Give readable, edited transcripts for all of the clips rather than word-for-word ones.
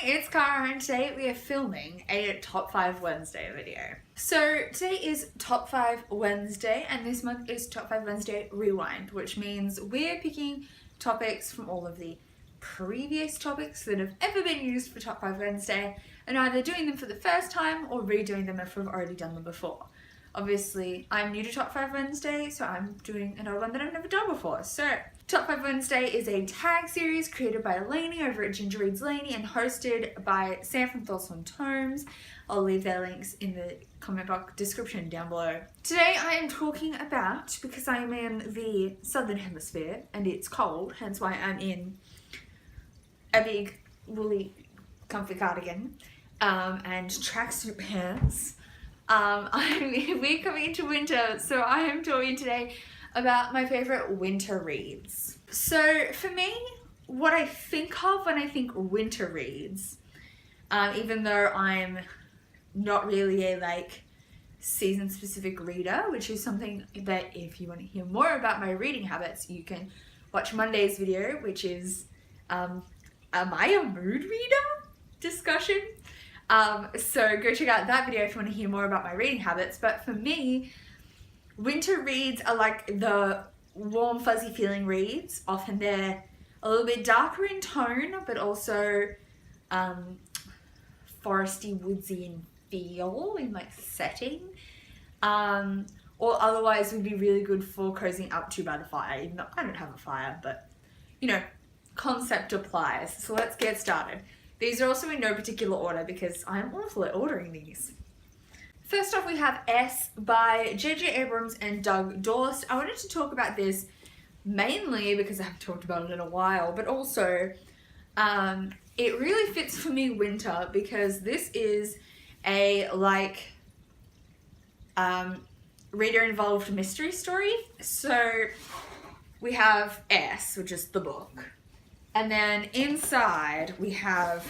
it's Cara and today we are filming a Top 5 Wednesday video. So today is Top 5 Wednesday and this month is Top 5 Wednesday Rewind, which means we're picking topics from all of the previous topics that have ever been used for Top 5 Wednesday and either doing them for the first time or redoing them if we've already done them before. Obviously, I'm new to Top 5 Wednesday, so I'm doing another one that I've never done before. So, Top 5 Wednesday is a tag series created by Lainey over at Ginger Reads Lainey and hosted by Sam from Thoughts on Tomes. I'll leave their links in the comment box description down below. Today I am talking about, because I am in the Southern Hemisphere and it's cold, hence why I'm in a big woolly comfy cardigan and tracksuit pants. We're coming into winter, so I am talking today about my favourite winter reads. So for me, what I think of when I think winter reads, even though I'm not really a season specific reader, which is something that if you want to hear more about my reading habits, you can watch Monday's video, which is am I a mood reader discussion. So go check out that video if you want to hear more about my reading habits. But for me, winter reads are like the warm fuzzy feeling reads. Often they're a little bit darker in tone, but also foresty, woodsy in feel, in setting. Or otherwise would be really good for cozying up to by the fire, even though I don't have a fire, but you know, concept applies. So let's get started. These are also in no particular order because I'm awful at ordering these. First off, we have S by J.J. Abrams and Doug Dorst. I wanted to talk about this mainly because I haven't talked about it in a while, but also it really fits for me winter because this is a reader-involved mystery story. So we have S, which is the book. And then inside we have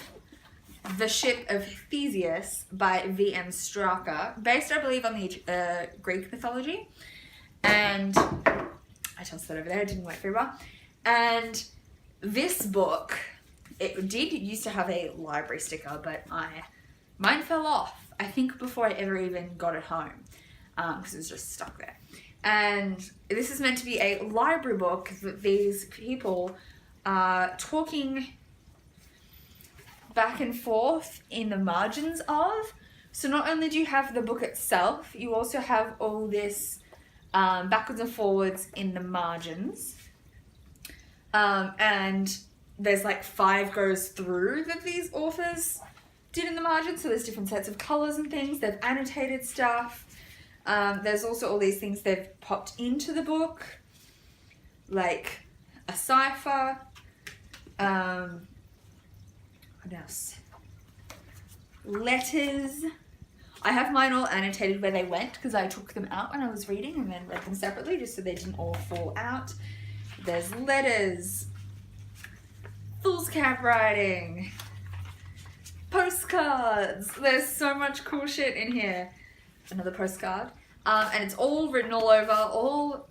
The Ship of Theseus by V.M. Straka, based I believe on the Greek mythology. And I tossed that over there, it didn't work very well. And this book, it did used to have a library sticker, but mine fell off, I think before I ever even got it home, because it was just stuck there. And this is meant to be a library book that these people talking back and forth in the margins of. So not only do you have the book itself, you also have all this backwards and forwards in the margins. And there's 5 goes through that these authors did in the margins. So there's different sets of colours and things. They've annotated stuff. There's also all these things they've popped into the book, like a cipher. What else? Letters. I have mine all annotated where they went because I took them out when I was reading and then read them separately just so they didn't all fall out. There's letters, foolscap writing, postcards. There's so much cool shit in here. Another postcard. And it's all written all over, all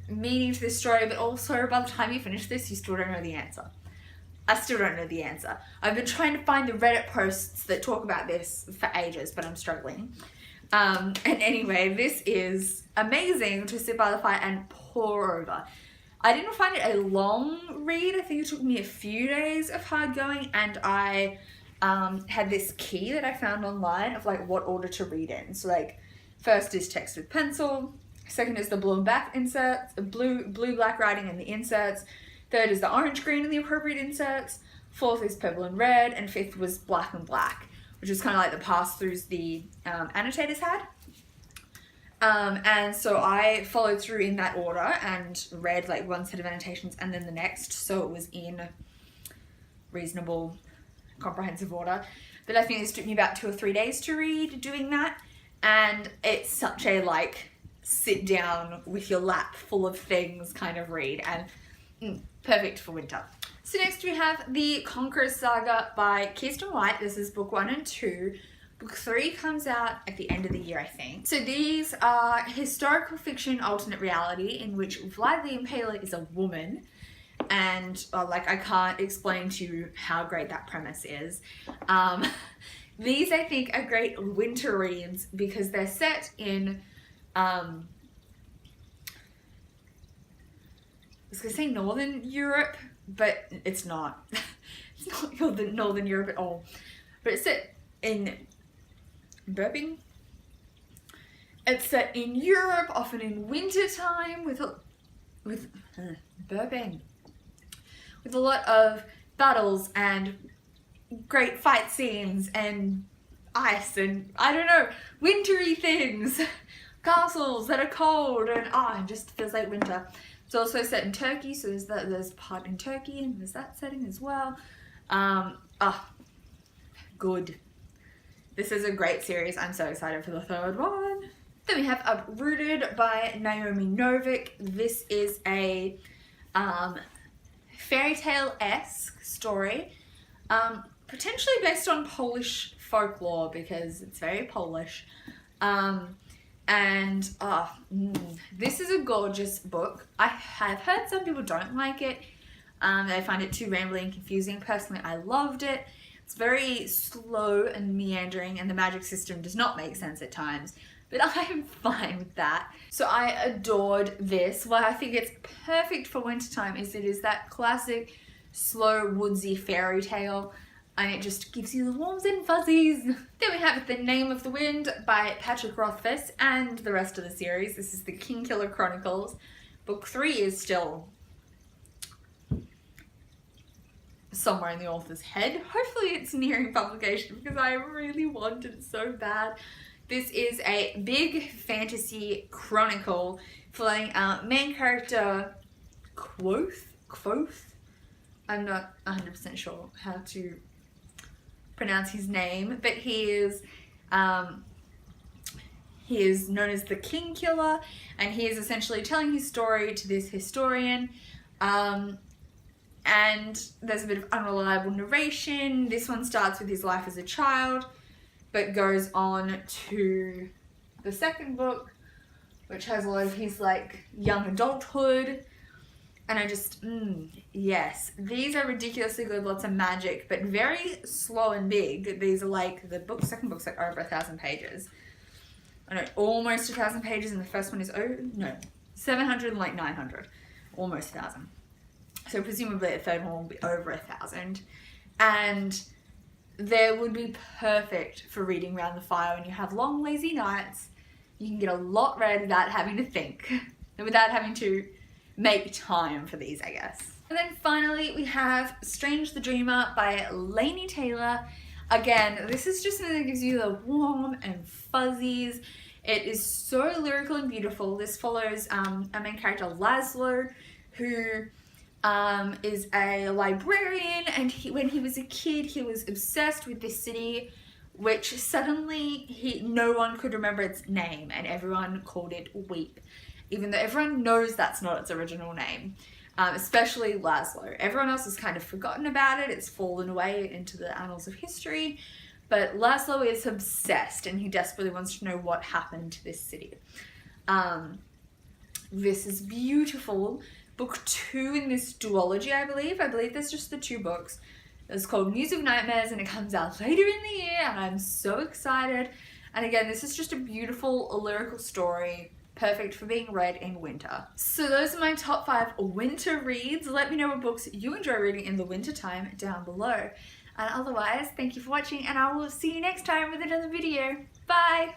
meaning to this story, but also by the time you finish this, you still don't know the answer. I still don't know the answer. I've been trying to find the Reddit posts that talk about this for ages, but I'm struggling. And anyway, this is amazing to sit by the fire and pour over. I didn't find it a long read. I think it took me a few days of hard going, and I had this key that I found online of what order to read in. So first is text with pencil. Second is the blue and black inserts, blue black writing in the inserts. Third is the orange green in the appropriate inserts. Fourth is purple and red, and fifth was black and black, which is kind of the pass-throughs the annotators had. And so I followed through in that order and read one set of annotations and then the next, so it was in reasonable, comprehensive order. But I think this took me about 2 or 3 days to read doing that, and it's such a sit down with your lap full of things kind of read, and perfect for winter. So next we have The Conqueror's Saga by Kirsten White. This is book 1 and 2. Book 3 comes out at the end of the year, I think. So these are historical fiction alternate reality in which Vlad the Impaler is a woman and like I can't explain to you how great that premise is. These I think are great winter reads because they're set in I was gonna say Northern Europe, but it's not. It's not Northern Europe at all. But it's set in burping. It's set in Europe, often in winter time, with burping, with a lot of battles and great fight scenes and ice and I don't know, wintry things, castles that are cold, and it just feels like winter. It's also set in Turkey, so there's part in Turkey and there's that setting as well. Good. This is a great series. I'm so excited for the third one. Then we have Uprooted by Naomi Novik. This is a fairy tale-esque story, potentially based on Polish folklore because it's very Polish. This is a gorgeous book. I have heard some people don't like it. They find it too rambling and confusing. Personally, I loved it. It's very slow and meandering, and the magic system does not make sense at times, but I'm fine with that. So I adored this. Why I think it's perfect for wintertime is it is that classic slow woodsy fairy tale, and it just gives you the warms and fuzzies. Then we have The Name of the Wind by Patrick Rothfuss and the rest of the series. This is the Kingkiller Chronicles. Book 3 is still somewhere in the author's head. Hopefully it's nearing publication because I really want it so bad. This is a big fantasy chronicle following our main character Quoth. I'm not 100% sure how to pronounce his name, but he is known as the Kingkiller, and he is essentially telling his story to this historian. And there's a bit of unreliable narration. This one starts with his life as a child, but goes on to the second book, which has a lot of his like young adulthood. And I just, yes, these are ridiculously good, lots of magic, but very slow and big. These are like, second book's like over 1,000 pages. I know, almost 1,000 pages, and the first one is, 700 and like 900, almost 1,000. So presumably the third one will be over 1,000. And they would be perfect for reading around the fire when you have long, lazy nights. You can get a lot read without having to think, and without having to make time for these, I guess. And then finally we have Strange the Dreamer by Laini Taylor. Again, this is just something that gives you the warm and fuzzies. It is so lyrical and beautiful. This follows our main character Laszlo, who is a librarian, and when he was a kid he was obsessed with this city, which suddenly no one could remember its name, and everyone called it Weep, even though everyone knows that's not its original name, especially Laszlo. Everyone else has kind of forgotten about it, it's fallen away into the annals of history, but Laszlo is obsessed and he desperately wants to know what happened to this city. This is beautiful. Book 2 in this duology, I believe there's just the 2 books. It's called News of Nightmares, and it comes out later in the year, and I'm so excited. And again, this is just a beautiful lyrical story, perfect for being read in winter. So those are my top 5 winter reads. Let me know what books you enjoy reading in the winter time down below. And otherwise, thank you for watching, and I will see you next time with another video. Bye!